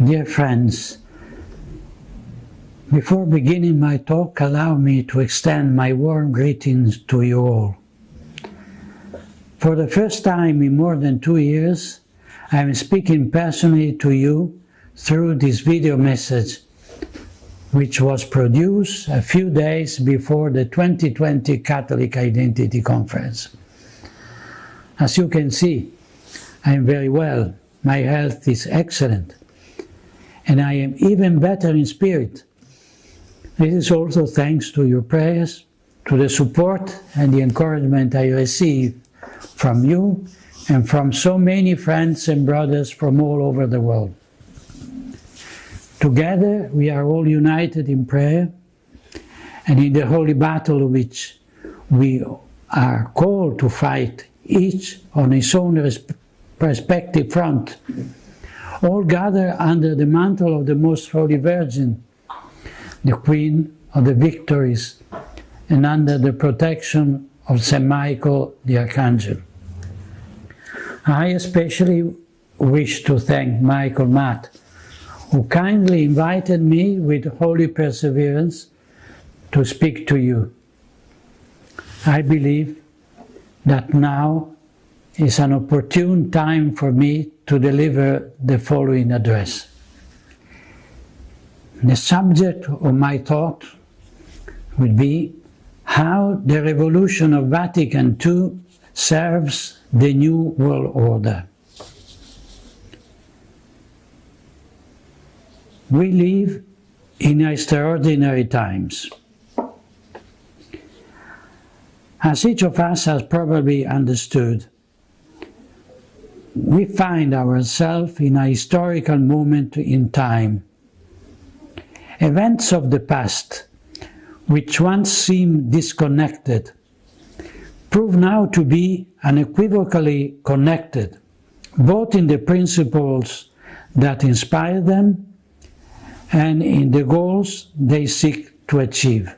Dear friends, before beginning my talk, allow me to extend my warm greetings to you all. For the first time in more than 2 years, I am speaking personally to you through this video message, which was produced a few days before the 2020 Catholic Identity Conference. As you can see, I am very well, my health is excellent, and I am even better in spirit. This is also thanks to your prayers, to the support and the encouragement I receive from you and from so many friends and brothers from all over the world. Together we are all united in prayer and in the holy battle which we are called to fight, each on his own respective front, all gather under the mantle of the Most Holy Virgin, the Queen of the Victories, and under the protection of St. Michael the Archangel. I especially wish to thank Michael Matt, who kindly invited me with holy perseverance to speak to you. I believe that now is an opportune time for me to deliver the following address. The subject of my talk would be how the revolution of Vatican II serves the new world order. We live in extraordinary times. As each of us has probably understood, we find ourselves in a historical moment in time. Events of the past, which once seemed disconnected, prove now to be unequivocally connected, both in the principles that inspire them and in the goals they seek to achieve.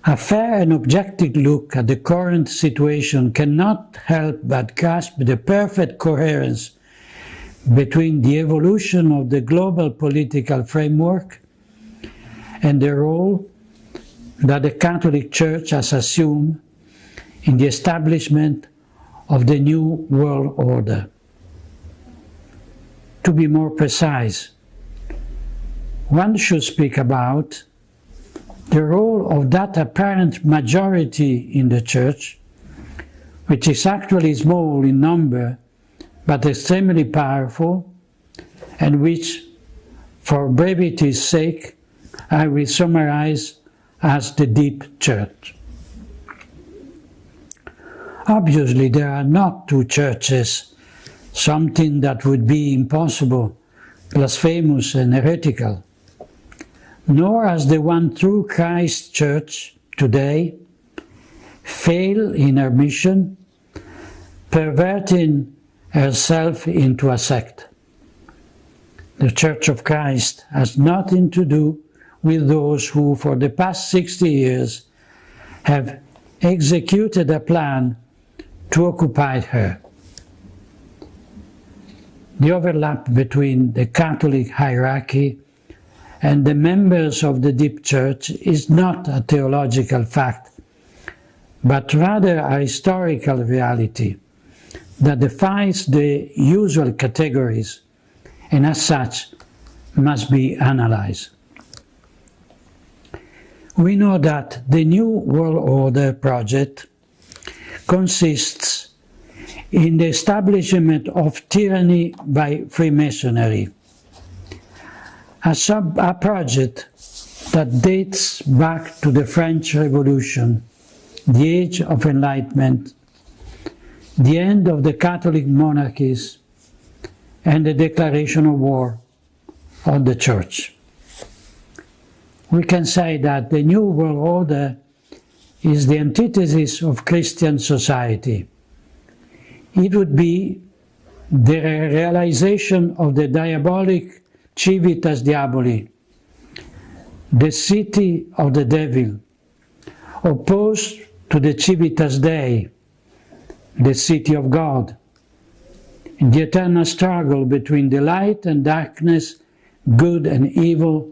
A fair and objective look at the current situation cannot help but grasp the perfect coherence between the evolution of the global political framework and the role that the Catholic Church has assumed in the establishment of the new world order. To be more precise, one should speak about the role of that apparent majority in the Church, which is actually small in number but extremely powerful, and which, for brevity's sake, I will summarize as the deep church. Obviously, there are not two churches, something that would be impossible, blasphemous and heretical, nor has the one true Christ Church today failed in her mission, perverting herself into a sect. The Church of Christ has nothing to do with those who, for the past 60 years, have executed a plan to occupy her. The overlap between the Catholic hierarchy and the members of the deep church is not a theological fact, but rather a historical reality that defies the usual categories and as such must be analyzed. We know that the New World Order project consists in the establishment of tyranny by Freemasonry, a project that dates back to the French Revolution, the Age of Enlightenment, the end of the Catholic monarchies, and the declaration of war on the Church. We can say that the New World Order is the antithesis of Christian society. It would be the realization of the diabolic civitas diaboli, the city of the devil, opposed to the civitas Dei, the city of God, in the eternal struggle between the light and darkness, good and evil,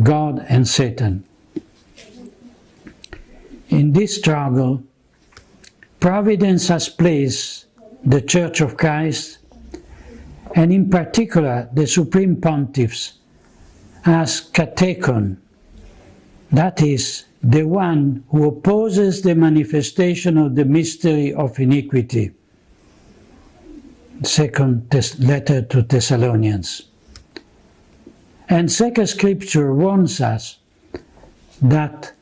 God and Satan. In this struggle, Providence has placed the Church of Christ, and in particular the Supreme Pontiffs, as catechon, that is, the one who opposes the manifestation of the mystery of iniquity. Second letter to Thessalonians. And Sacred Scripture warns us that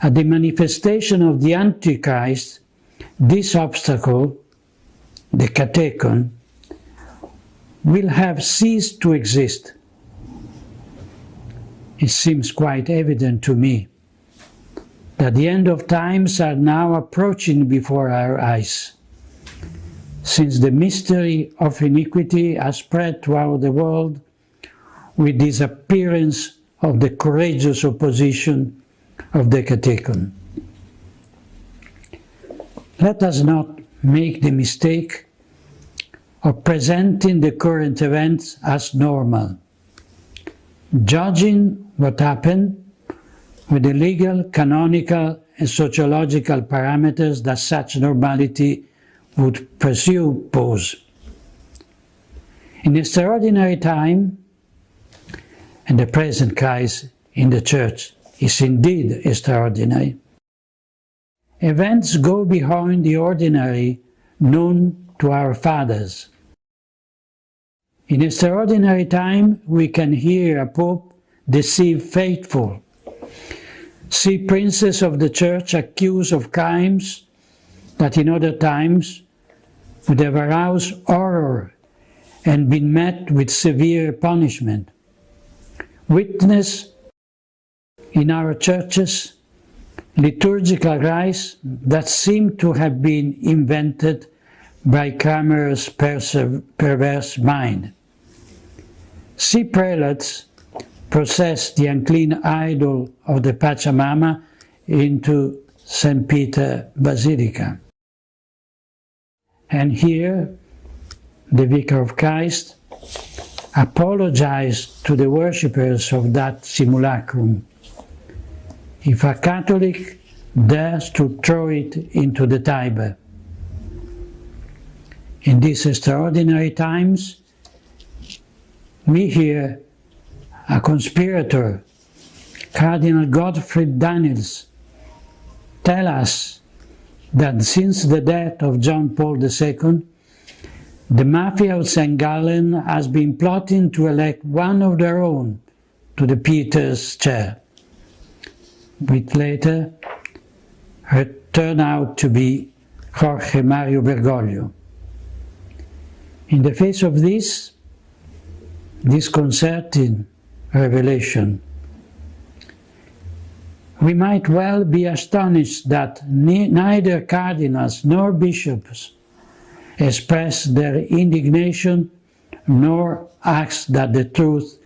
at the manifestation of the Antichrist, this obstacle, the catechon, will have ceased to exist. It seems quite evident to me that the end of times are now approaching before our eyes, since the mystery of iniquity has spread throughout the world with the disappearance of the courageous opposition of the catechon. Let us not make the mistake of presenting the current events as normal, judging what happened with the legal, canonical, and sociological parameters that such normality would presuppose. In extraordinary time, and the present crisis in the Church is indeed extraordinary, events go beyond the ordinary known to our fathers. In extraordinary time, we can hear a Pope deceive faithful, see princes of the Church accused of crimes that in other times would have aroused horror and been met with severe punishment. Witness in our churches liturgical rites that seem to have been invented by Cranmer's perverse mind. See prelates process the unclean idol of the Pachamama into St. Peter Basilica. And here, the Vicar of Christ apologized to the worshippers of that simulacrum. If a Catholic dares to throw it into the Tiber. In these extraordinary times, we hear a conspirator, Cardinal Gottfried Daniels, tell us that since the death of John Paul II, the Mafia of St. Gallen has been plotting to elect one of their own to the Peter's chair, which later turned out to be Jorge Mario Bergoglio. In the face of this disconcerting revelation, we might well be astonished that neither cardinals nor bishops express their indignation nor ask that the truth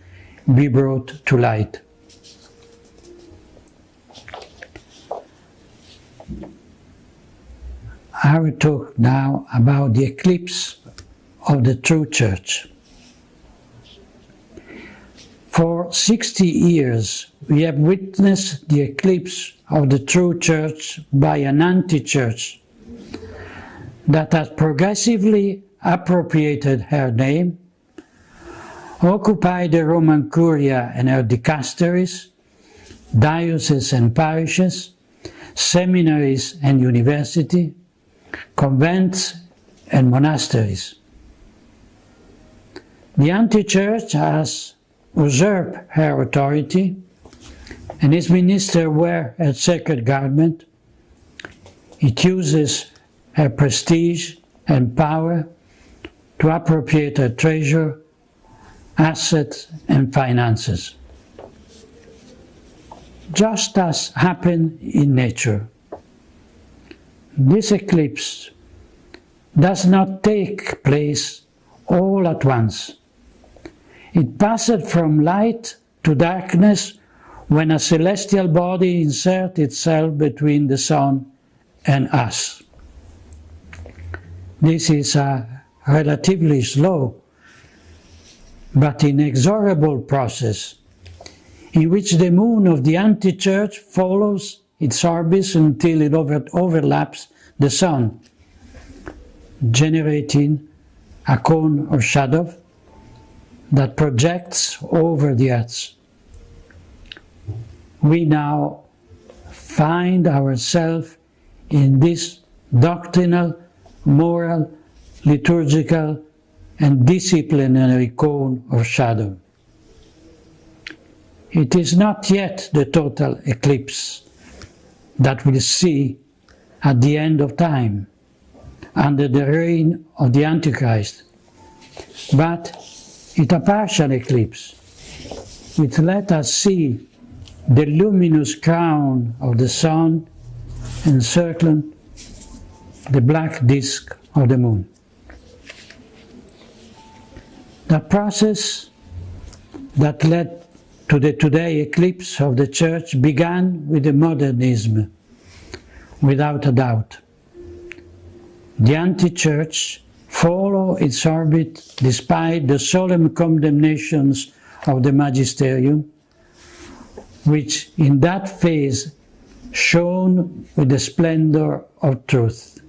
be brought to light. I will talk now about the eclipse of the true church. For 60 years, we have witnessed the eclipse of the true church by an anti-church that has progressively appropriated her name, occupied the Roman Curia and her dicasteries, dioceses and parishes, seminaries and universities, convents and monasteries. The anti-church has usurped her authority, and its ministers wear her sacred garment. It uses her prestige and power to appropriate her treasure, assets and finances. Just as happened in nature, this eclipse does not take place all at once. It passed from light to darkness when a celestial body inserts itself between the sun and us. This is a relatively slow but inexorable process in which the moon of the anti-church follows its orbit until it overlaps the sun, generating a cone or shadow that projects over the earth. We now find ourselves in this doctrinal, moral, liturgical, and disciplinary cone or shadow. It is not yet the total eclipse that we'll see at the end of time, under the reign of the Antichrist, but it's a partial eclipse, which let us see the luminous crown of the sun encircling the black disk of the moon. The process that led to the today eclipse of the Church began with the modernism, without a doubt. The anti-church followed its orbit despite the solemn condemnations of the magisterium, which in that phase shone with the splendor of truth.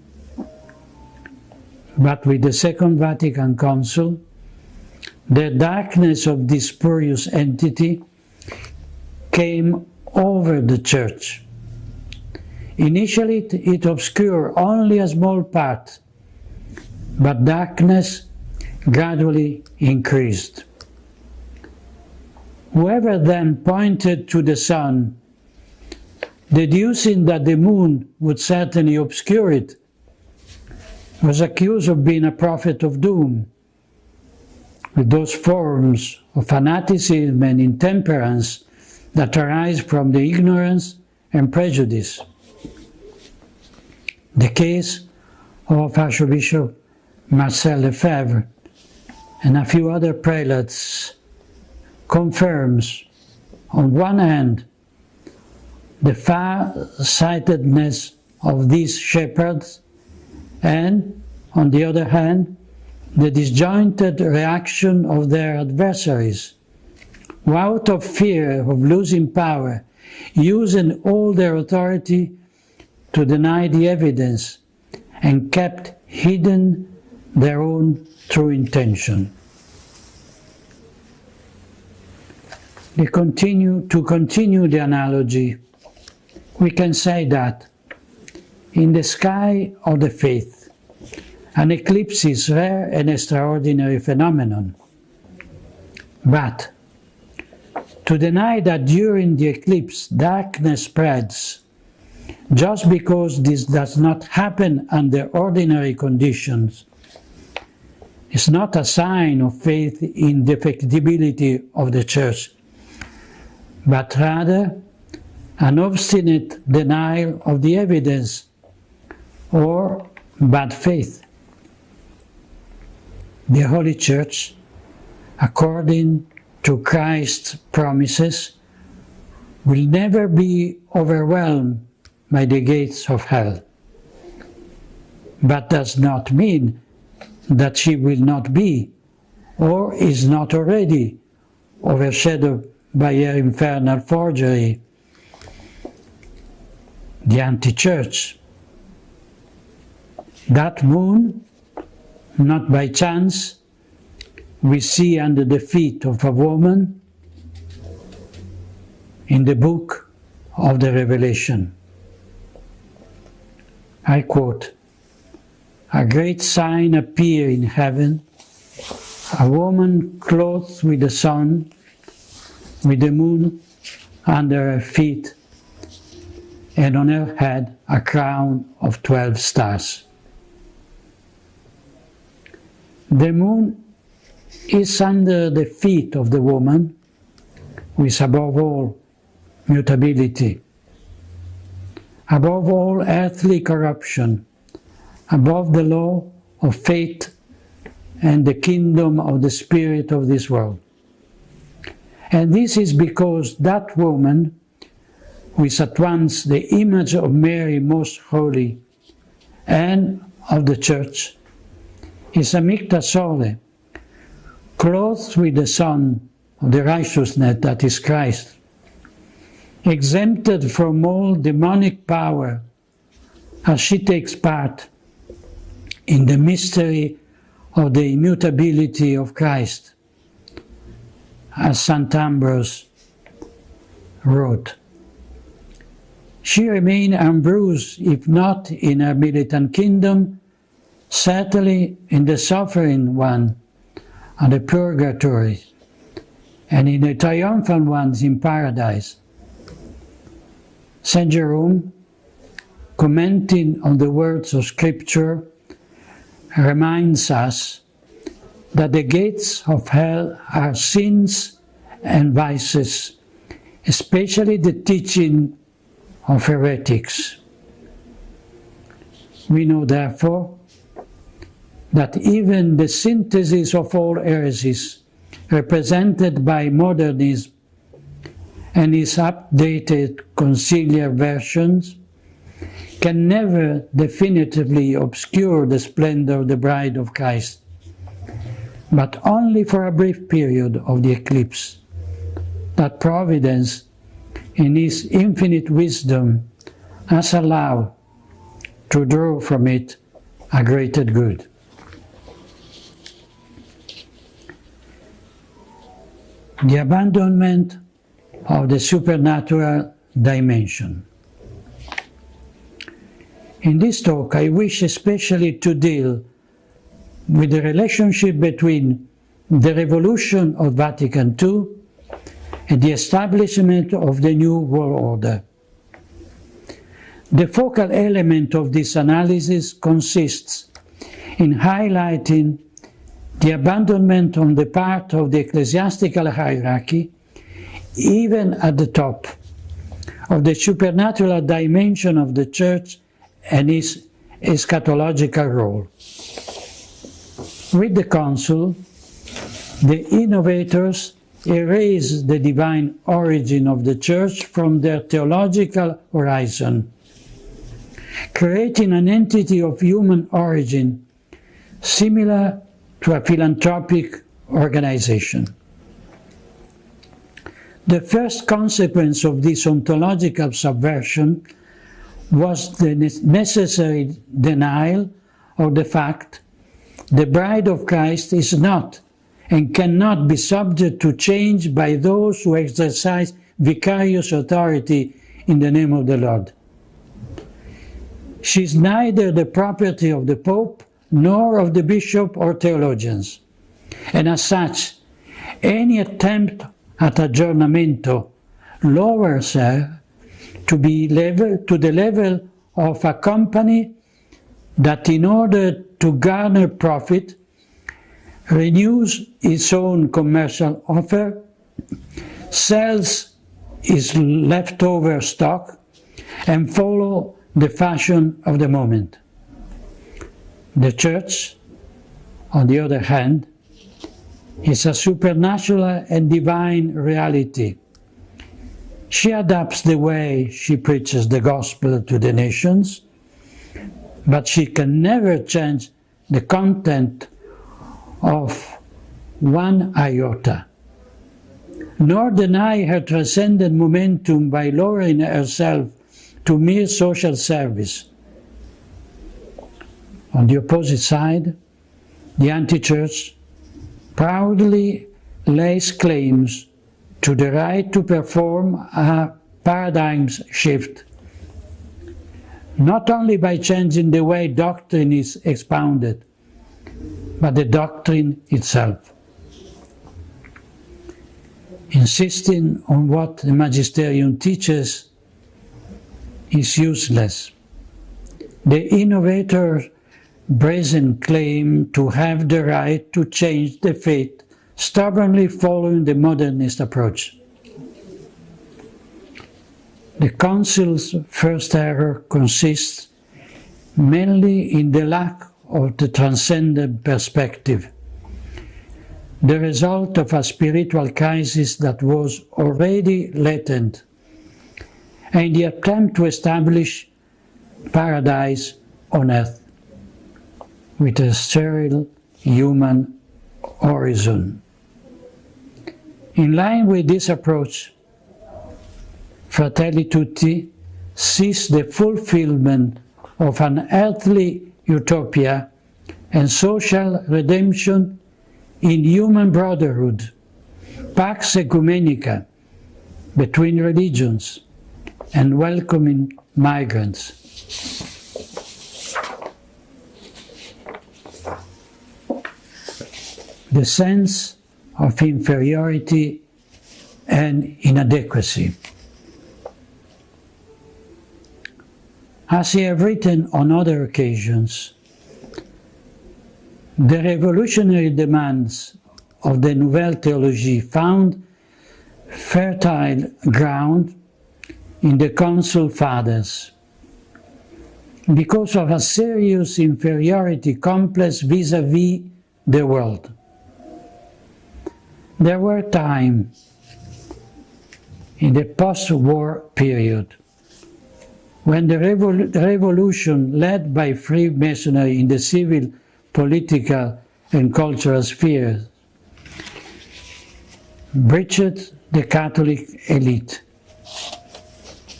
But with the Second Vatican Council, the darkness of this spurious entity came over the Church. Initially it obscured only a small part, but darkness gradually increased. Whoever then pointed to the sun, deducing that the moon would certainly obscure it, was accused of being a prophet of doom, with those forms of fanaticism and intemperance that arise from the ignorance and prejudice. The case of Archbishop Marcel Lefebvre and a few other prelates confirms, on one hand, the far-sightedness of these shepherds, and, on the other hand, the disjointed reaction of their adversaries, who out of fear of losing power, using all their authority to deny the evidence and kept hidden their own true intention. To continue the analogy, we can say that in the sky of the faith, an eclipse is a rare and extraordinary phenomenon. But to deny that during the eclipse darkness spreads, just because this does not happen under ordinary conditions, is not a sign of faith in the effectibility of the Church, but rather an obstinate denial of the evidence or bad faith. The Holy Church, according to Christ's promises, will never be overwhelmed by the gates of hell, but does not mean that she will not be, or is not already, overshadowed by her infernal forgery, the anti-church. That moon, not by chance, we see under the feet of a woman in the book of the Revelation. I quote, "A great sign appeared in heaven, a woman clothed with the sun, with the moon under her feet, and on her head a crown of 12 stars." The moon is under the feet of the woman, with above all mutability, above all earthly corruption, above the law of fate and the kingdom of the spirit of this world. And this is because that woman, who is at once the image of Mary most holy and of the Church, is amicta sole, clothed with the Son of the righteousness that is Christ, exempted from all demonic power, as she takes part in the mystery of the immutability of Christ, as St. Ambrose wrote. She remained unbruised, if not in her militant kingdom, certainly in the suffering one and the purgatory, and in the triumphant ones in paradise. St. Jerome, commenting on the words of Scripture, reminds us that the gates of hell are sins and vices, especially the teaching of heretics. We know, therefore, that even the synthesis of all heresies represented by modernism and its updated conciliar versions can never definitively obscure the splendor of the bride of Christ, but only for a brief period of the eclipse, that Providence, in His infinite wisdom, has allowed to draw from it a greater good. The abandonment of the supernatural dimension. In this talk, I wish especially to deal with the relationship between the revolution of Vatican II and the establishment of the New World Order. The focal element of this analysis consists in highlighting the abandonment on the part of the ecclesiastical hierarchy, even at the top, of the supernatural dimension of the Church and its eschatological role. With the Council, the innovators erased the divine origin of the Church from their theological horizon, creating an entity of human origin similar to a philanthropic organization. The first consequence of this ontological subversion was the necessary denial of the fact the bride of Christ is not and cannot be subject to change by those who exercise vicarious authority in the name of the Lord. She is neither the property of the Pope nor of the bishop or theologians, and as such, any attempt at aggiornamento lowers her to the level of a company that, in order to garner profit, renews its own commercial offer, sells its leftover stock, and follows the fashion of the moment. The Church, on the other hand, is a supernatural and divine reality. She adapts the way she preaches the gospel to the nations, but she can never change the content of one iota, nor deny her transcendent momentum by lowering herself to mere social service. On the opposite side, the anti-church proudly lays claims to the right to perform a paradigm shift, not only by changing the way doctrine is expounded, but the doctrine itself. Insisting on what the magisterium teaches is useless. The innovator's brazen claim to have the right to change the faith stubbornly following the modernist approach. The Council's first error consists mainly in the lack of the transcendent perspective, the result of a spiritual crisis that was already latent, and the attempt to establish paradise on earth with a sterile human horizon. In line with this approach, Fratelli Tutti sees the fulfillment of an earthly utopia and social redemption in human brotherhood, pax ecumenica between religions, and welcoming migrants. The sense of inferiority and inadequacy. As I have written on other occasions, the revolutionary demands of the Nouvelle Théologie found fertile ground in the Council Fathers because of a serious inferiority complex vis-à-vis the world. There were times in the post-war period when the revolution led by Freemasonry in the civil, political and cultural spheres breached the Catholic elite,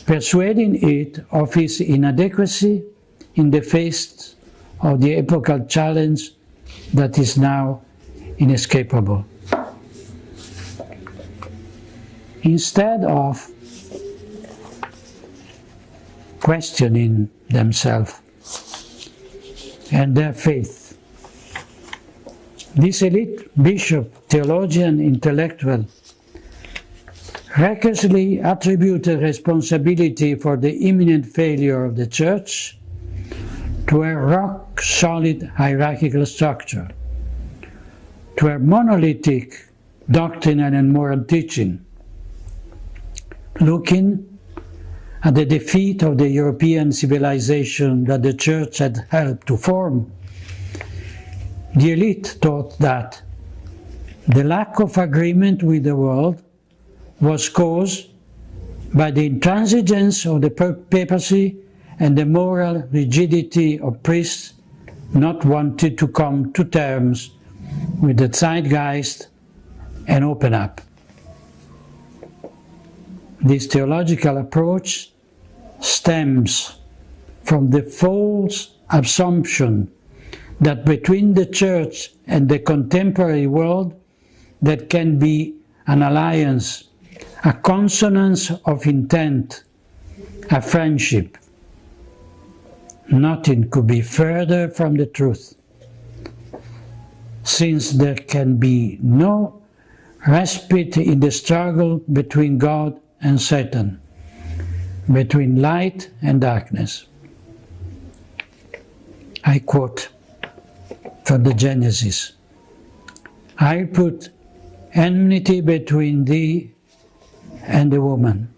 persuading it of its inadequacy in the face of the epochal challenge that is now inescapable. Instead of questioning themselves and their faith, this elite bishop, theologian, intellectual recklessly attributed responsibility for the imminent failure of the Church to a rock-solid hierarchical structure, to a monolithic doctrinal and moral teaching, looking at the defeat of the European civilization that the Church had helped to form. The elite thought that the lack of agreement with the world was caused by the intransigence of the papacy and the moral rigidity of priests not wanting to come to terms with the zeitgeist and open up. This theological approach stems from the false assumption that between the Church and the contemporary world there can be an alliance, a consonance of intent, a friendship. Nothing could be further from the truth, since there can be no respite in the struggle between God and Satan, between light and darkness. I quote from the Genesis, "I'll put enmity between thee and the woman,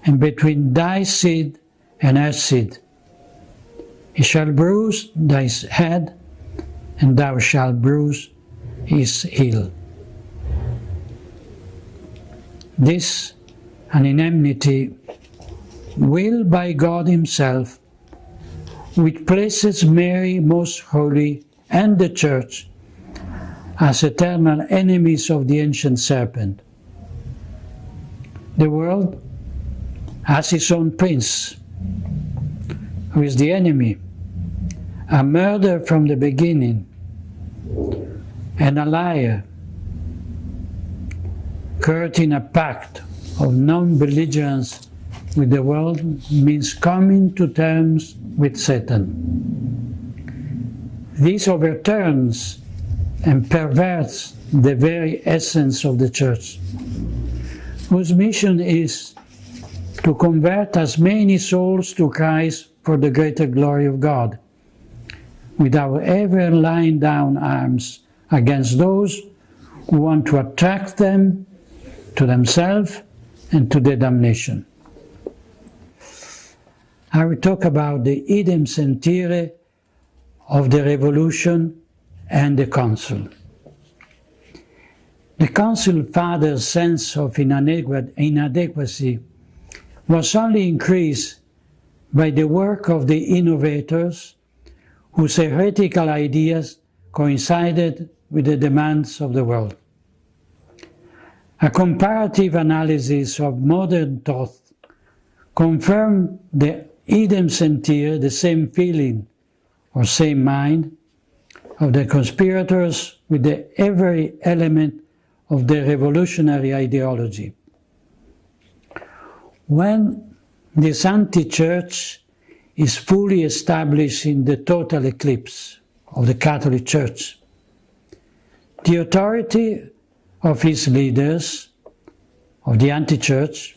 and between thy seed and her seed. He shall bruise thy head, and thou shalt bruise his heel." This, an enmity willed by God Himself, which places Mary most holy and the Church as eternal enemies of the ancient serpent. The world has its own prince, who is the enemy, a murderer from the beginning, and a liar, courting a pact of non-belligerence with the world means coming to terms with Satan. This overturns and perverts the very essence of the Church, whose mission is to convert as many souls to Christ for the greater glory of God, without ever laying down arms against those who want to attract them to themselves and to their damnation. I will talk about the idem sentire of the Revolution and the Council. The Council Fathers' sense of inadequacy was only increased by the work of the innovators whose heretical ideas coincided with the demands of the world. A comparative analysis of modern thought confirmed the idem sentir, the same feeling or same mind of the conspirators with every element of the revolutionary ideology. When this anti-church is fully established in the total eclipse of the Catholic Church, the authority of its leaders, of the anti-church,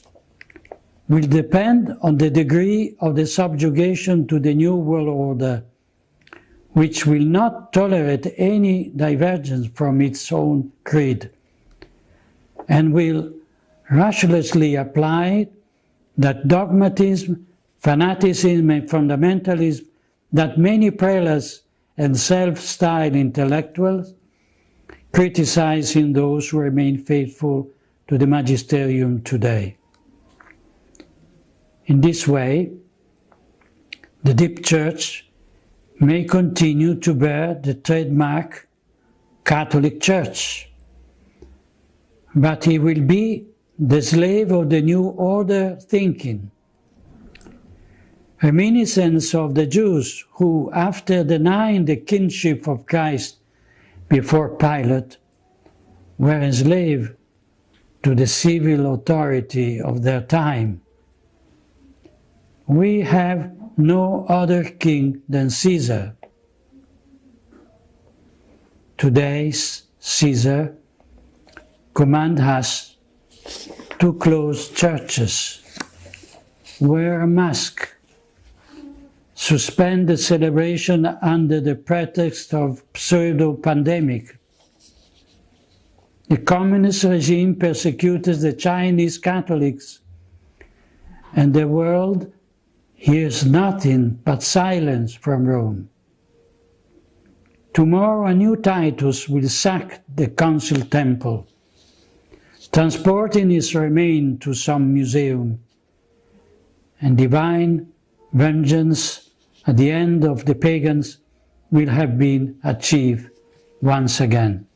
will depend on the degree of the subjugation to the new world order, which will not tolerate any divergence from its own creed, and will ruthlessly apply that dogmatism, fanaticism, and fundamentalism that many prelates and self-styled intellectuals criticize in those who remain faithful to the magisterium today. In this way, the deep church may continue to bear the trademark Catholic Church, but he will be the slave of the new order thinking, reminiscence of the Jews who, after denying the kingship of Christ before Pilate, were enslaved to the civil authority of their time. We have no other king than Caesar. Today's Caesar commands us to close churches, wear a mask, suspend the celebration under the pretext of pseudo-pandemic. The communist regime persecutes the Chinese Catholics, and the world hears nothing but silence from Rome. Tomorrow a new Titus will sack the council temple, transporting his remains to some museum, and divine vengeance at the end of the pagans will have been achieved once again.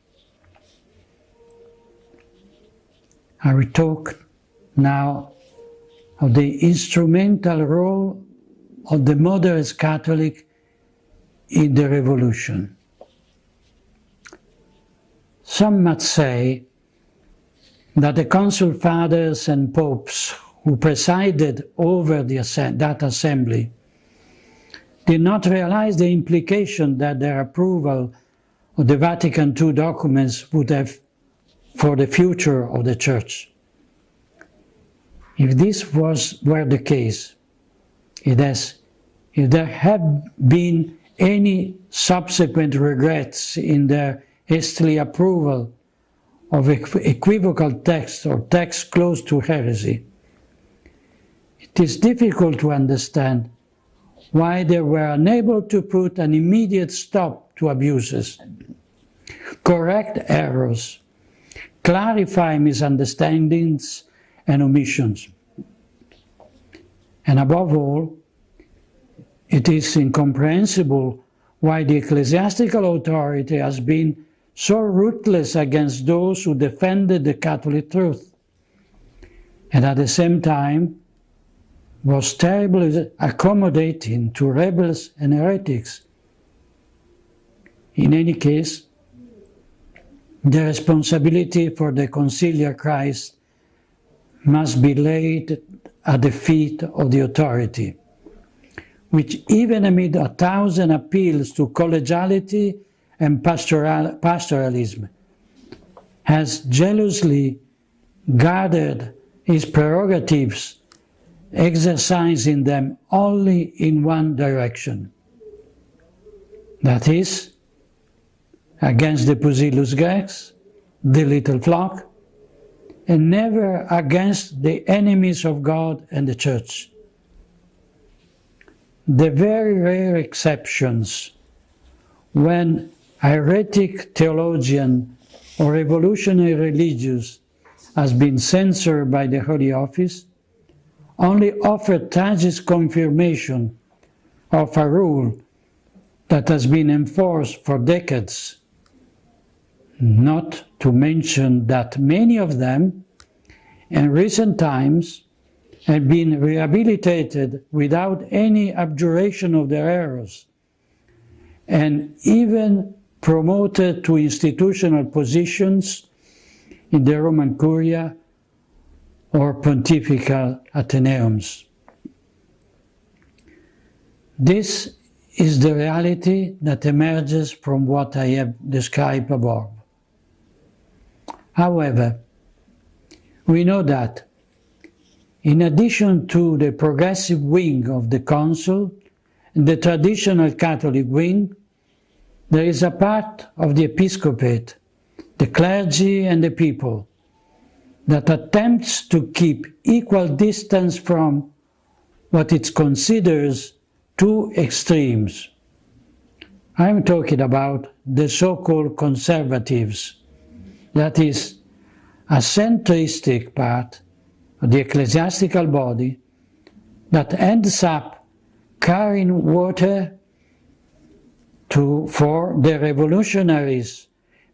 I will talk now of the instrumental role of the moderate Catholic in the revolution. Some might say that the Council Fathers and Popes who presided over that assembly did not realize the implication that their approval of the Vatican II documents would have for the future of the Church. If this were the case, if there had been any subsequent regrets in their hastily approval of equivocal texts or texts close to heresy, it is difficult to understand why they were unable to put an immediate stop to abuses, correct errors, clarify misunderstandings and omissions. And above all, it is incomprehensible why the ecclesiastical authority has been so ruthless against those who defended the Catholic truth, and at the same time was terribly accommodating to rebels and heretics. In any case, the responsibility for the conciliar Christ must be laid at the feet of the authority, which even amid 1,000 appeals to collegiality and pastoralism, has jealously guarded his prerogatives, exercising them only in one direction, that is, against the Pusillus Grex, the little flock, and never against the enemies of God and the Church. The very rare exceptions when a heretic theologian or revolutionary religious has been censored by the Holy Office only offer tragic confirmation of a rule that has been enforced for decades, not to mention that many of them in recent times have been rehabilitated without any abjuration of their errors, and even promoted to institutional positions in the Roman Curia or pontifical ateneums. This is the reality that emerges from what I have described above. However, we know that, in addition to the progressive wing of the Council and the traditional Catholic wing, there is a part of the episcopate, the clergy and the people, that attempts to keep equal distance from what it considers two extremes. I'm talking about the so-called conservatives, that is, a centristic part of the ecclesiastical body that ends up carrying water for the revolutionaries,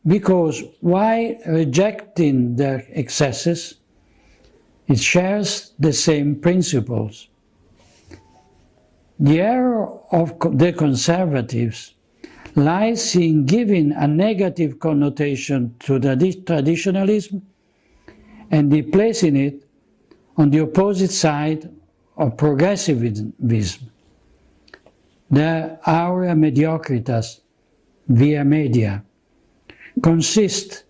because while rejecting their excesses, it shares the same principles. The error of the conservatives lies in giving a negative connotation to the traditionalism and in placing it on the opposite side of progressivism. The aurea mediocritas, via media, consist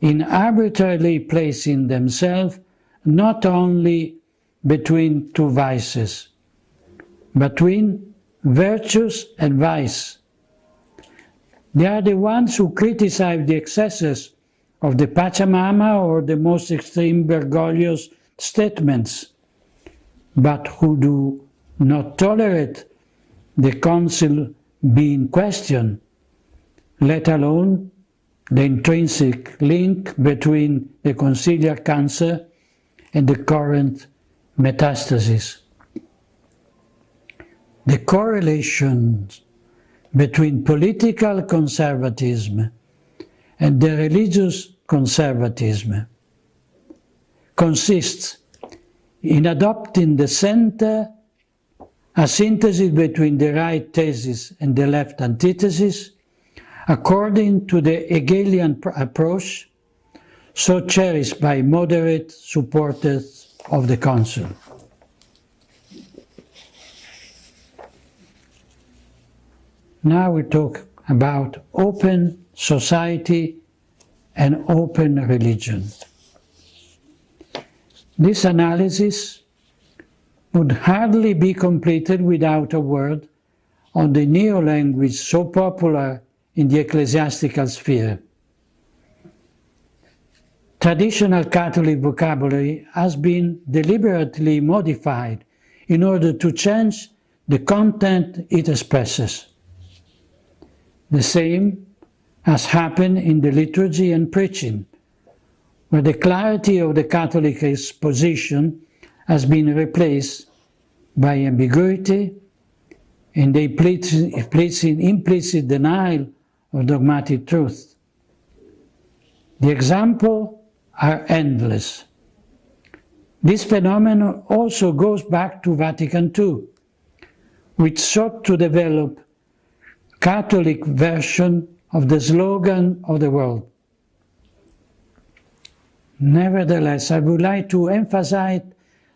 in arbitrarily placing themselves not only between two vices, but between virtues and vice. They are the ones who criticize the excesses of the Pachamama or the most extreme Bergoglio's statements, but who do not tolerate the council being questioned, let alone the intrinsic link between the conciliar cancer and the current metastasis. The correlations between political conservatism and the religious conservatism consists in adopting the center, a synthesis between the right thesis and the left antithesis, according to the Hegelian approach so cherished by moderate supporters of the Council. Now we talk about open society and open religion. This analysis would hardly be completed without a word on the neo-language so popular in the ecclesiastical sphere. Traditional Catholic vocabulary has been deliberately modified in order to change the content it expresses. The same has happened in the liturgy and preaching, where the clarity of the Catholic exposition has been replaced by ambiguity and the implicit denial of dogmatic truth. The examples are endless. This phenomenon also goes back to Vatican II, which sought to develop Catholic version of the slogan of the world. Nevertheless, I would like to emphasize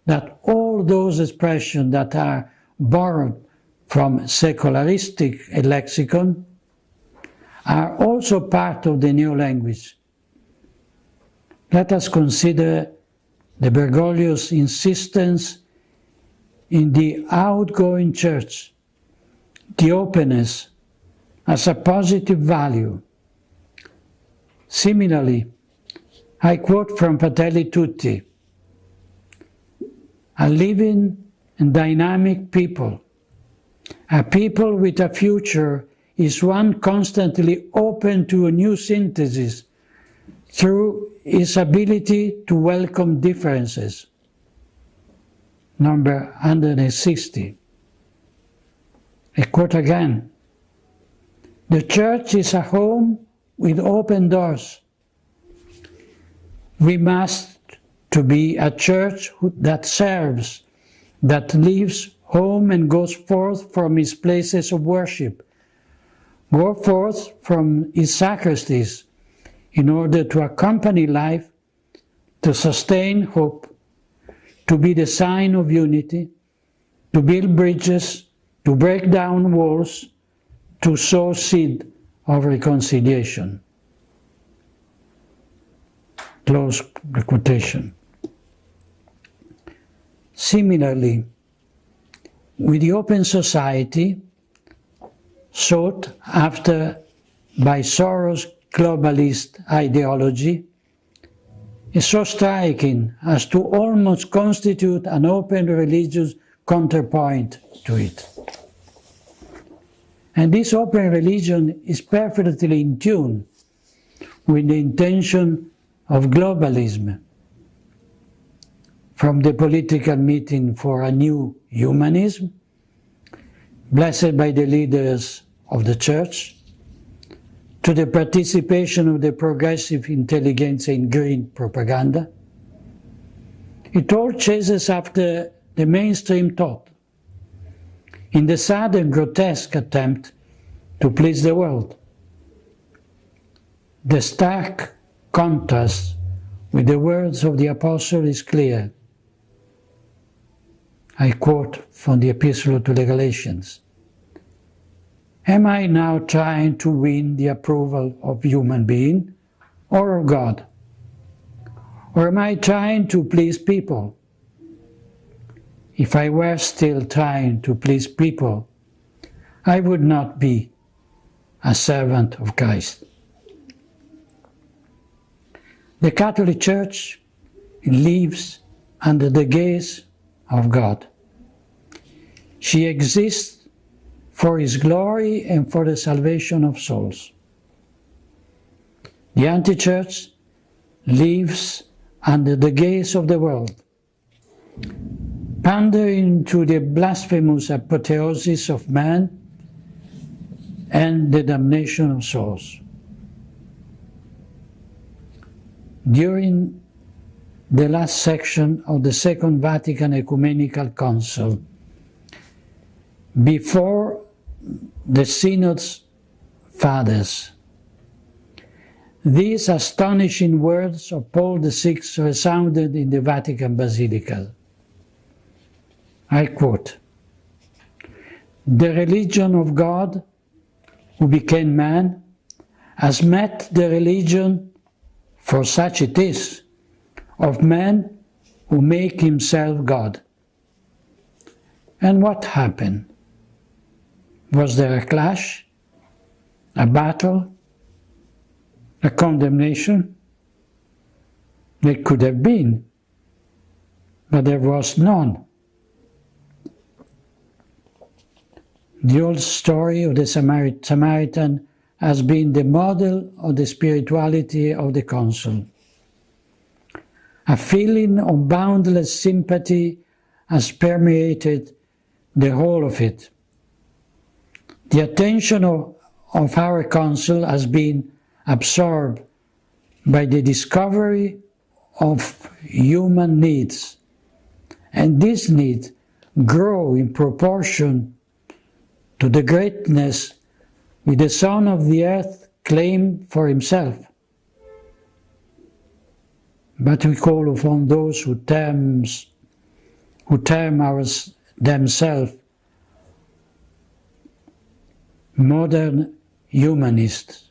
that all those expressions that are borrowed from secularistic lexicon are also part of the new language. Let us consider the Bergoglio's insistence in the outgoing church, the openness as a positive value. Similarly, I quote from Fratelli Tutti, "A living and dynamic people, a people with a future, is one constantly open to a new synthesis through its ability to welcome differences." Number 160. I quote again, The church is a home with open doors. We must to be a church that serves, that leaves home and goes forth from its places of worship, go forth from its sacristies in order to accompany life, to sustain hope, to be the sign of unity, to build bridges, to break down walls, to sow seed of reconciliation. Close the quotation. Similarly, with the open society sought after by Soros' globalist ideology, is so striking as to almost constitute an open religious counterpoint to it. And this open religion is perfectly in tune with the intention of globalism, from the political meeting for a new humanism, blessed by the leaders of the church, to the participation of the progressive intelligentsia in green propaganda. It all chases after the mainstream thought, in the sad and grotesque attempt to please the world. The stark contrast with the words of the Apostle is clear. I quote from the Epistle to the Galatians. Am I now trying to win the approval of human being or of God? Or am I trying to please people? If I were still trying to please people, I would not be a servant of Christ. The Catholic Church lives under the gaze of God. She exists for His glory and for the salvation of souls. The anti-church lives under the gaze of the world, pandering to the blasphemous apotheosis of man and the damnation of souls. During the last section of the Second Vatican Ecumenical Council, before the Synod's fathers, these astonishing words of Paul VI resounded in the Vatican Basilica. I quote, "The religion of God, who became man, has met the religion, for such it is, of man who make himself God." And what happened? Was there a clash, a battle, a condemnation? There could have been, but there was none. The old story of the Samaritan has been the model of the spirituality of the council. A feeling of boundless sympathy has permeated the whole of it. The attention of our council has been absorbed by the discovery of human needs, and these needs grow in proportion to the greatness which the Son of the earth claimed for himself. But we call upon those who term themselves modern humanists,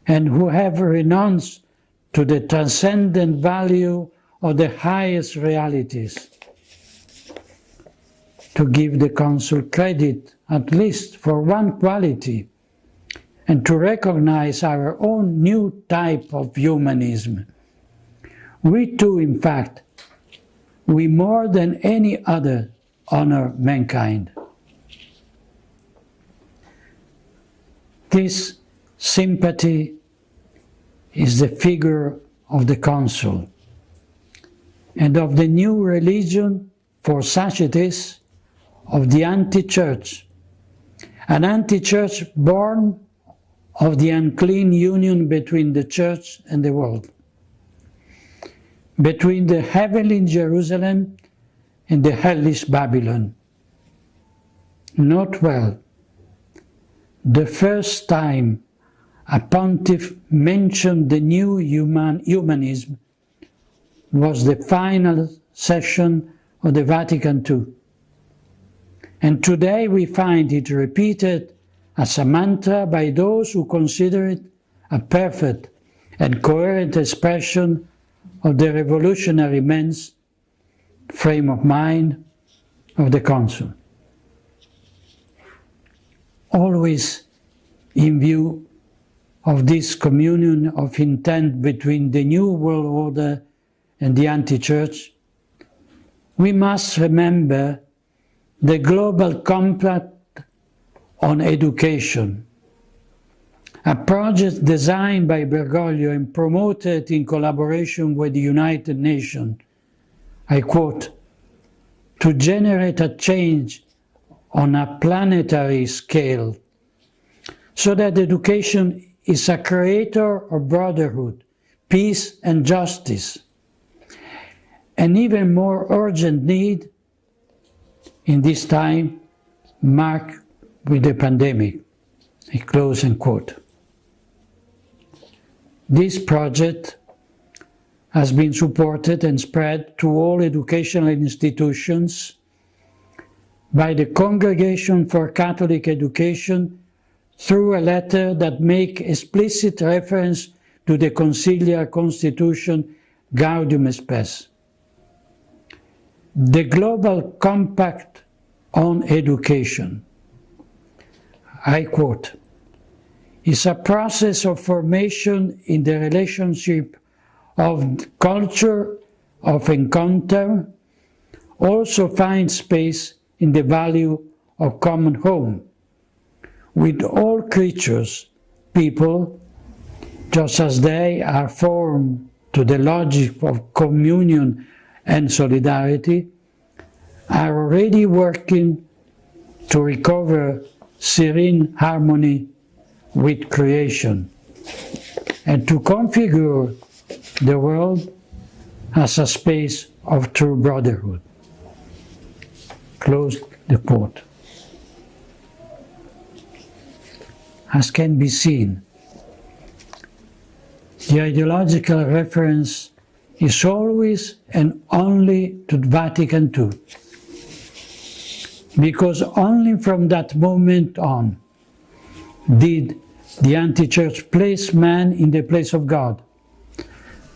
and who have renounced to the transcendent value of the highest realities, to give the Council credit at least for one quality, and to recognize our own new type of humanism. We too, in fact, we more than any other honor mankind. This sympathy is the figure of the Council and of the new religion, for such it is, of the anti-church, an anti-church born of the unclean union between the church and the world, between the heavenly Jerusalem and the hellish Babylon. Note well, the first time a pontiff mentioned the new humanism was the final session of the Vatican II. And today we find it repeated as a mantra by those who consider it a perfect and coherent expression of the revolutionary men's frame of mind of the Council. Always in view of this communion of intent between the New World Order and the anti-church, we must remember the Global Compact on Education, a project designed by Bergoglio and promoted in collaboration with the United Nations, I quote, to generate a change on a planetary scale so that education is a creator of brotherhood, peace and justice, an even more urgent need in this time marked with the pandemic. I close and quote. This project has been supported and spread to all educational institutions by the Congregation for Catholic Education through a letter that makes explicit reference to the conciliar constitution Gaudium et Spes. The Global Compact on Education, I quote, is a process of formation in the relationship of culture of encounter, also finds space in the value of common home, with all creatures, people, just as they are formed to the logic of communion and solidarity, are already working to recover serene harmony with creation and to configure the world as a space of true brotherhood. Close the quote. As can be seen, the ideological reference is always and only to Vatican II, because only from that moment on did the anti-church place man in the place of God,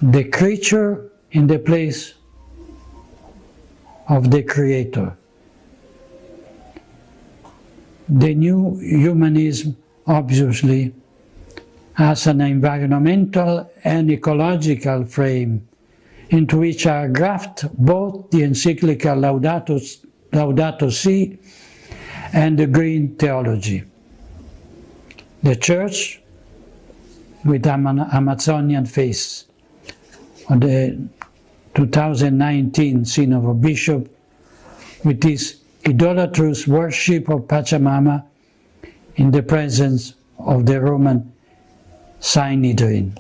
the creature in the place of the Creator. The new humanism obviously has an environmental and ecological frame into which are grafted both the encyclical Laudato Si and the green theology. The Church with Amazonian face on the 2019 Synod of Bishops with its idolatrous worship of Pachamama in the presence of the Roman Sanhedrin.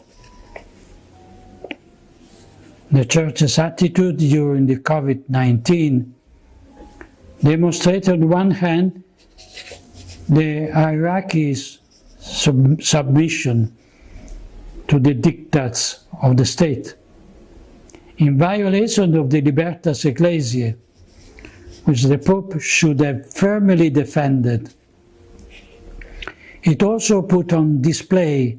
The Church's attitude during the COVID-19 demonstrated on one hand the hierarchy's submission to the dictates of the state, in violation of the Libertas Ecclesiae, which the Pope should have firmly defended. It also put on display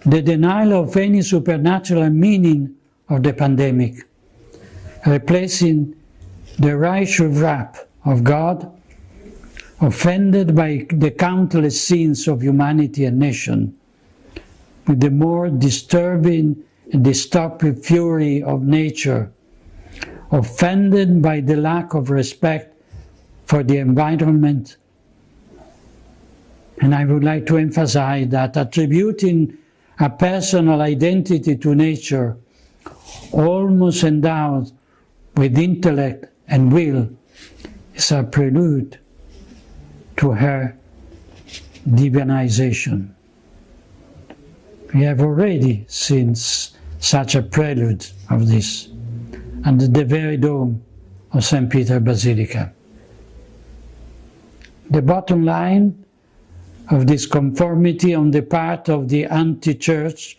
the denial of any supernatural meaning of the pandemic, replacing the righteous wrath of God, offended by the countless sins of humanity and nation, with the more disturbing and destructive fury of nature, offended by the lack of respect for the environment. And I would like to emphasize that attributing a personal identity to nature, almost endowed with intellect and will, is a prelude to her divinization. We have already seen such a prelude of this under the very dome of St. Peter Basilica. The bottom line of this conformity on the part of the anti-church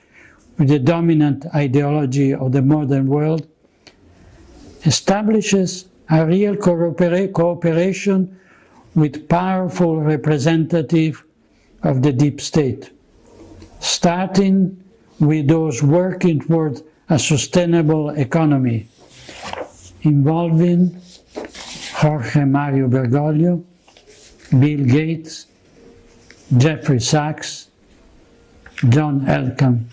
with the dominant ideology of the modern world establishes a real cooperation with powerful representatives of the deep state, starting with those working toward a sustainable economy, involving Jorge Mario Bergoglio, Bill Gates, Jeffrey Sachs, John Elkann,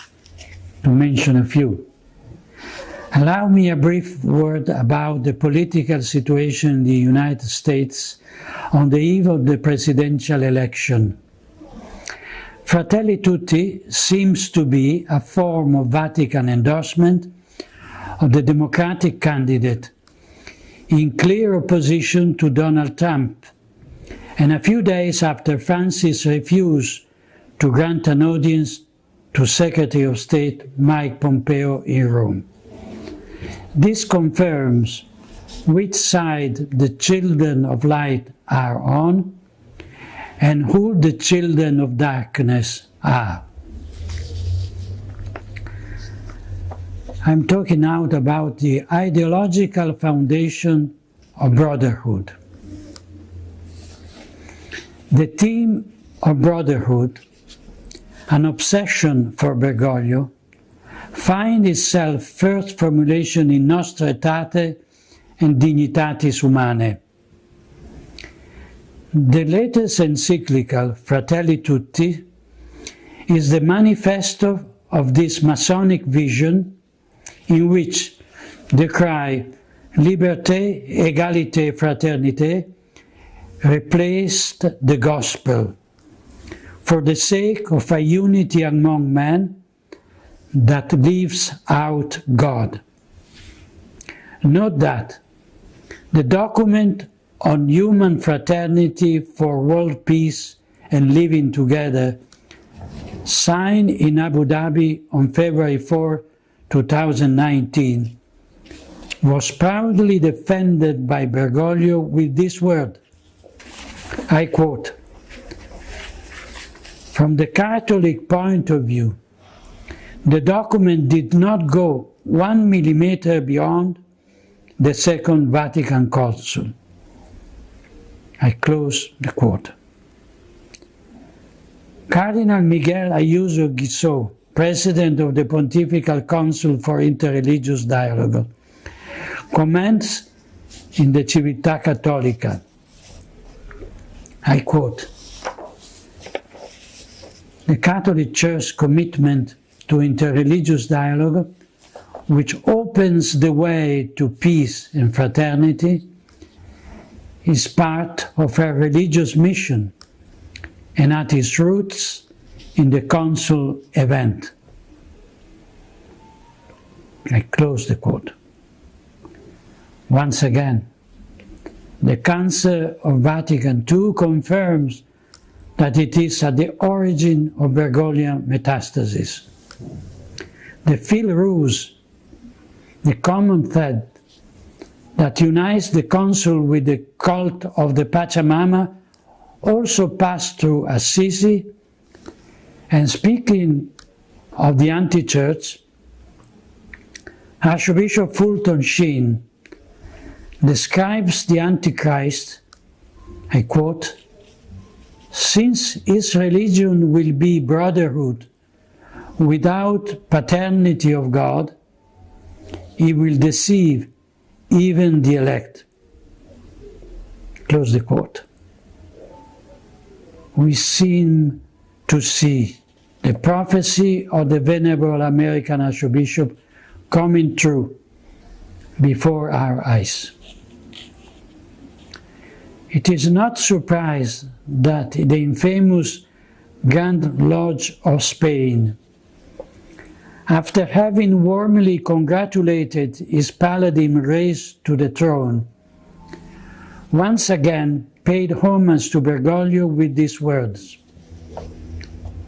to mention a few. Allow me a brief word about the political situation in the United States on the eve of the presidential election. Fratelli Tutti seems to be a form of Vatican endorsement of the Democratic candidate in clear opposition to Donald Trump, and a few days after Francis refused to grant an audience to Secretary of State Mike Pompeo in Rome. This confirms which side the children of light are on and who the children of darkness are. I'm talking now about the ideological foundation of brotherhood. The theme of brotherhood, an obsession for Bergoglio, finds itself first formulation in Nostra Aetate and Dignitatis Humanae. The latest encyclical, Fratelli Tutti, is the manifesto of this Masonic vision in which the cry Liberté, Égalité, Fraternité replaced the gospel for the sake of a unity among men that leaves out God. Note that the document on human fraternity for world peace and living together, signed in Abu Dhabi on February 4, 2019, was proudly defended by Bergoglio with this word, I quote, "From the Catholic point of view, the document did not go 1 millimeter beyond the Second Vatican Council." I close the quote. Cardinal Miguel Ayuso Guizot, President of the Pontifical Council for Interreligious Dialogue, comments in the Civiltà Cattolica, I quote, "The Catholic Church's commitment to interreligious dialogue, which opens the way to peace and fraternity, is part of her religious mission and at its roots in the Council event." I close the quote. Once again, the Council of Vatican II confirms that it is at the origin of Bergoglian metastasis. The fil rouge, the common thread that unites the Council with the cult of the Pachamama, also passed through Assisi, and speaking of the anti-church, Archbishop Fulton Sheen describes the Antichrist, I quote, "Since his religion will be brotherhood without paternity of God, he will deceive even the elect." Close the quote. We seem to see the prophecy of the Venerable American Archbishop coming true before our eyes. It is not surprised that the infamous Grand Lodge of Spain, after having warmly congratulated his paladin raised to the throne, once again paid homage to Bergoglio with these words,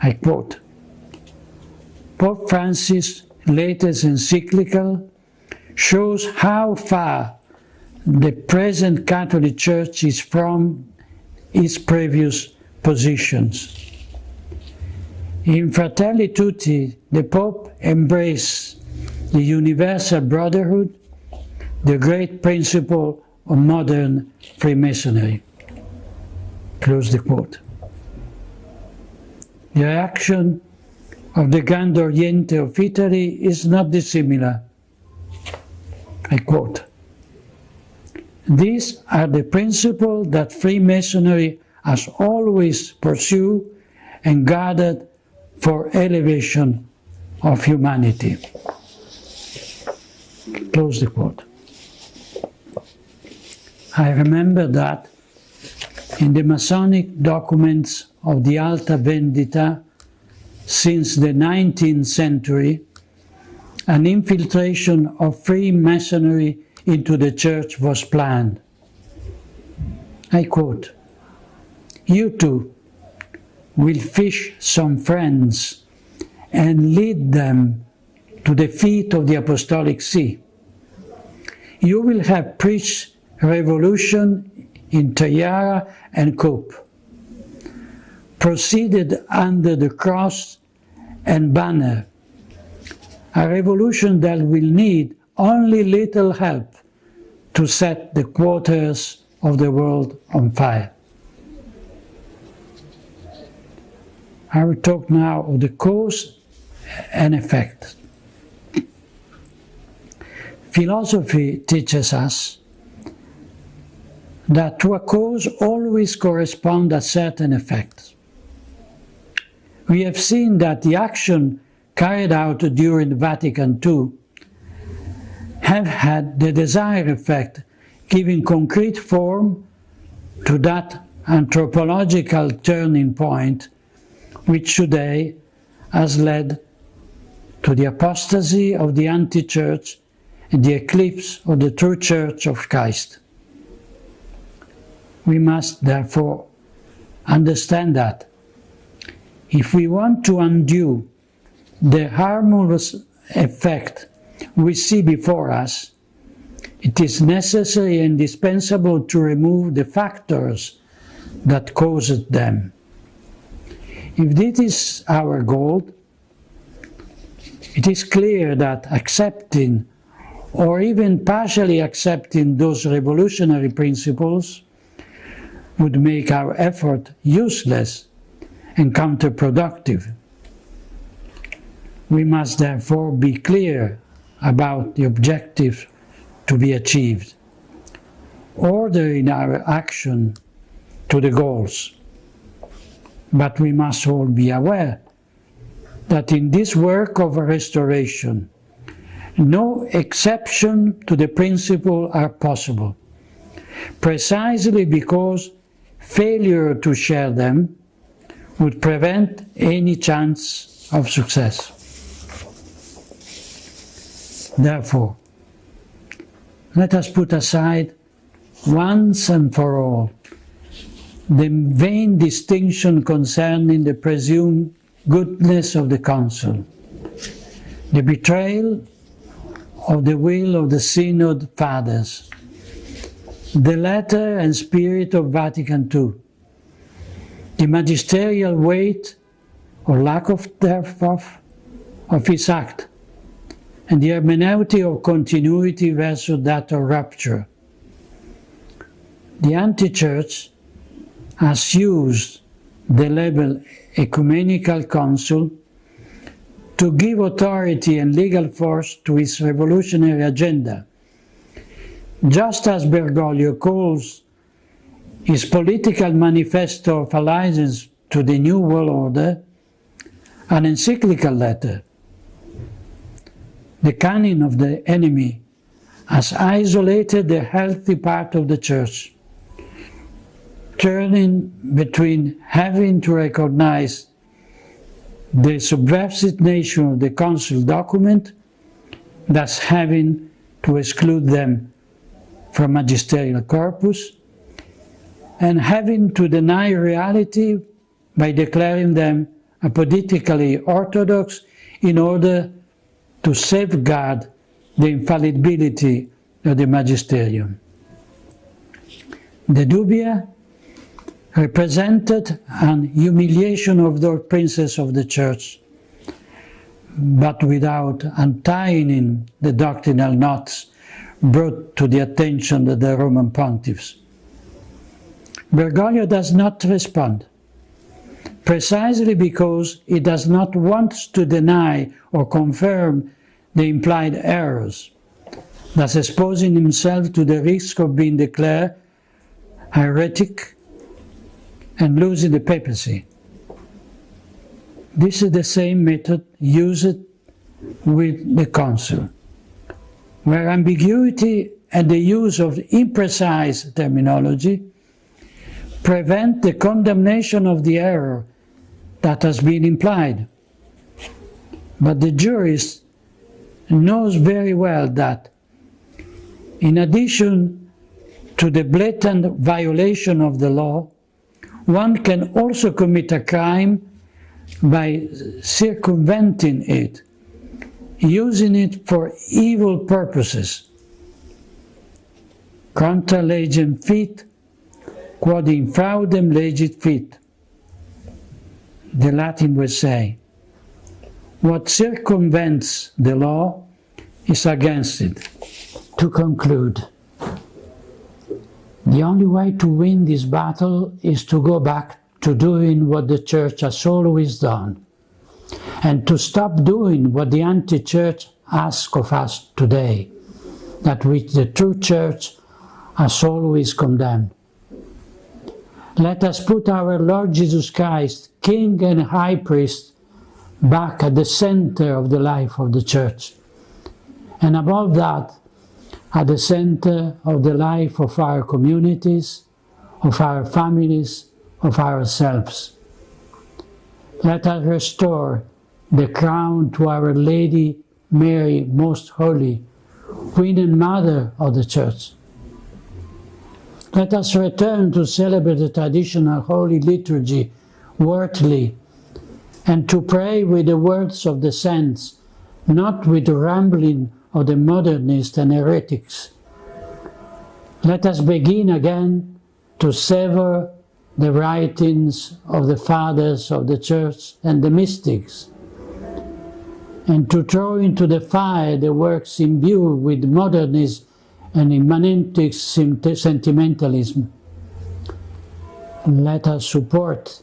I quote, Pope Francis' latest encyclical shows how far the present Catholic Church is from its previous positions. In Fratelli Tutti, the Pope embraced the universal brotherhood, the great principle of modern Freemasonry. Close the quote. The reaction of the Grand Oriente of Italy is not dissimilar. I quote, "These are the principles that Freemasonry has always pursued and guarded for elevation of humanity." Close the quote. I remember that in the Masonic documents of the Alta Vendita since the 19th century, an infiltration of Freemasonry into the Church was planned. I quote, "You too will fish some friends and lead them to the feet of the Apostolic See. You will have preached revolution in tiara and cope, proceeded under the cross and banner, a revolution that will need only little help to set the quarters of the world on fire." I will talk now of the cause and effect. Philosophy teaches us that to a cause always corresponds a certain effect. We have seen that the action carried out during Vatican II have had the desired effect, giving concrete form to that anthropological turning point which today has led to the apostasy of the anti-church and the eclipse of the true Church of Christ. We must therefore understand that if we want to undo the harmless effect we see before us, it is necessary and indispensable to remove the factors that caused them. If this is our goal, it is clear that accepting or even partially accepting those revolutionary principles would make our effort useless and counterproductive. We must therefore be clear about the objectives to be achieved, ordering our action to the goals. But we must all be aware that in this work of restoration, no exception to the principle are possible, precisely because failure to share them would prevent any chance of success. Therefore, let us put aside once and for all the vain distinction concerning the presumed goodness of the Council, the betrayal of the will of the Synod Fathers, the letter and spirit of Vatican II, the magisterial weight or lack of thereof of its act, and the hermeneutic of continuity versus that of rupture. The anti-church has used the label ecumenical council to give authority and legal force to its revolutionary agenda, just as Bergoglio calls his political manifesto of allegiance to the New World Order an encyclical letter. The cunning of the enemy has isolated the healthy part of the Church, turning between having to recognize the subversive nature of the Council document, thus having to exclude them from magisterial corpus, and having to deny reality by declaring them politically orthodox in order to safeguard the infallibility of the magisterium. The dubia represented an humiliation of the princes of the church, but without untying the doctrinal knots brought to the attention of the Roman pontiffs. Bergoglio does not respond, precisely because he does not want to deny or confirm the implied errors, thus exposing himself to the risk of being declared heretic and losing the papacy. This is the same method used with the council, where ambiguity and the use of imprecise terminology prevent the condemnation of the error that has been implied. But the jurist knows very well that, in addition to the blatant violation of the law, one can also commit a crime by circumventing it, using it for evil purposes. Contra legem fit, quod infraudem legit fit. The Latin will say, what circumvents the law is against it. To conclude, the only way to win this battle is to go back to doing what the Church has always done, and to stop doing what the anti-Church asks of us today, that which the true Church has always condemned. Let us put our Lord Jesus Christ, King and High Priest, back at the center of the life of the Church, and above that, at the center of the life of our communities, of our families, of ourselves. Let us restore the crown to Our Lady Mary, Most Holy, Queen and Mother of the Church. Let us return to celebrate the traditional Holy Liturgy worthily, and to pray with the words of the saints, not with the rambling of the modernists and heretics. Let us begin again to savor the writings of the fathers of the Church and the mystics, and to throw into the fire the works imbued with modernism and immanent sentimentalism. Let us support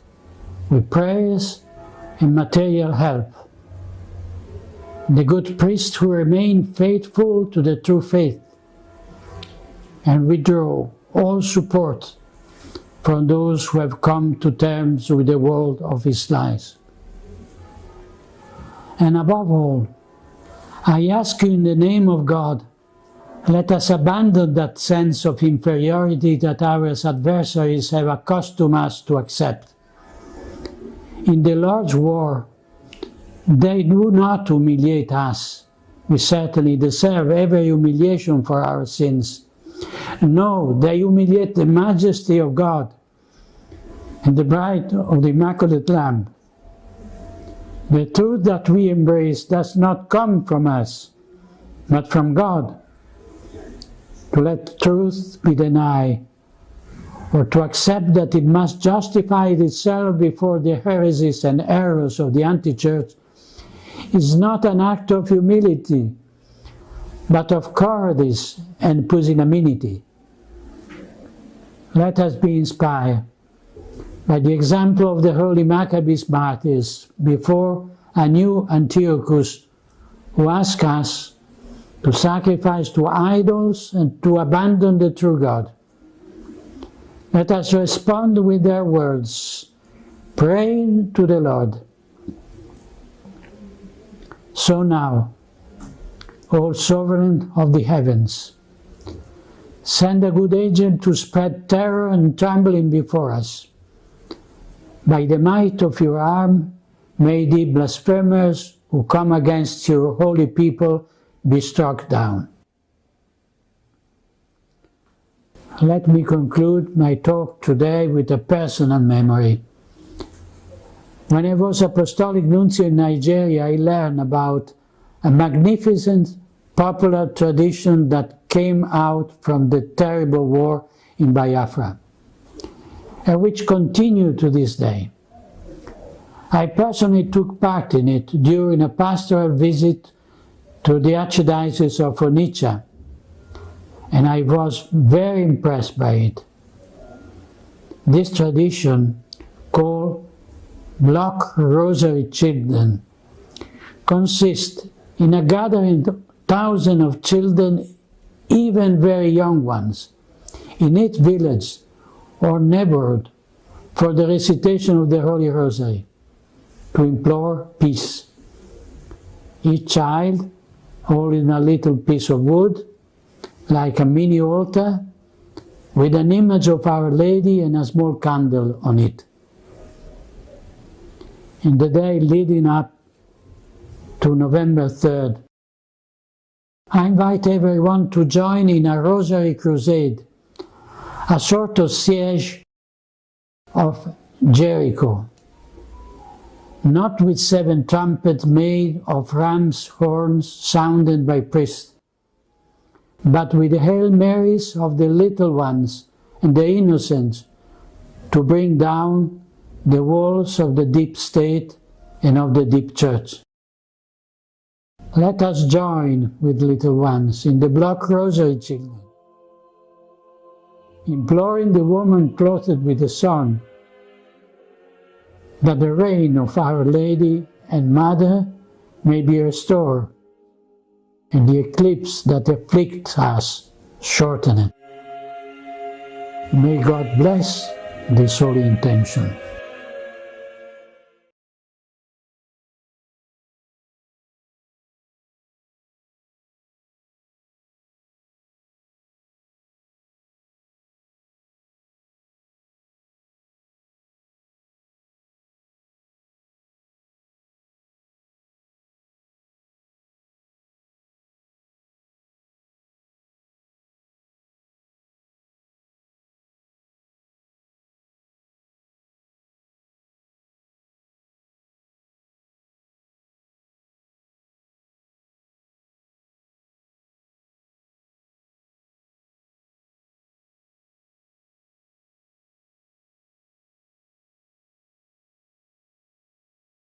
with prayers and material help the good priests who remain faithful to the true faith, and withdraw all support from those who have come to terms with the world of his lies. And above all, I ask you in the name of God, let us abandon that sense of inferiority that our adversaries have accustomed us to accept. In the Lord's war, they do not humiliate us. We certainly deserve every humiliation for our sins. No, they humiliate the majesty of God and the bride of the Immaculate Lamb. The truth that we embrace does not come from us, but from God. To let truth be denied, or to accept that it must justify itself before the heresies and errors of the anti-Church, is not an act of humility, but of cowardice and pusillanimity. Let us be inspired by the example of the holy Maccabees martyrs before a new Antiochus, who ask us to sacrifice to idols and to abandon the true God. Let us respond with their words, praying to the Lord. So now, O Sovereign of the heavens, send a good angel to spread terror and trembling before us. By the might of your arm, may the blasphemers who come against your holy people be struck down. Let me conclude my talk today with a personal memory. When I was Apostolic Nuncio in Nigeria, I learned about a magnificent popular tradition that came out from the terrible war in Biafra, and which continued to this day. I personally took part in it during a pastoral visit to the Archdiocese of Onitsha, and I was very impressed by it. This tradition, called Block Rosary Children, consists in a gathering of thousands of children, even very young ones, in each village or neighborhood for the recitation of the Holy Rosary, to implore peace. Each child holding a little piece of wood, like a mini altar, with an image of Our Lady and a small candle on it. In the day leading up to November 3rd, I invite everyone to join in a Rosary Crusade, a sort of siege of Jericho, not with 7 trumpets made of ram's horns sounded by priests, but with the Hail Marys of the little ones and the innocents to bring down the walls of the deep state and of the deep church. Let us join with little ones in the Block Rosary Children, imploring the woman clothed with the sun, that the reign of Our Lady and Mother may be restored, and the eclipse that afflicts us shortened. May God bless this holy intention.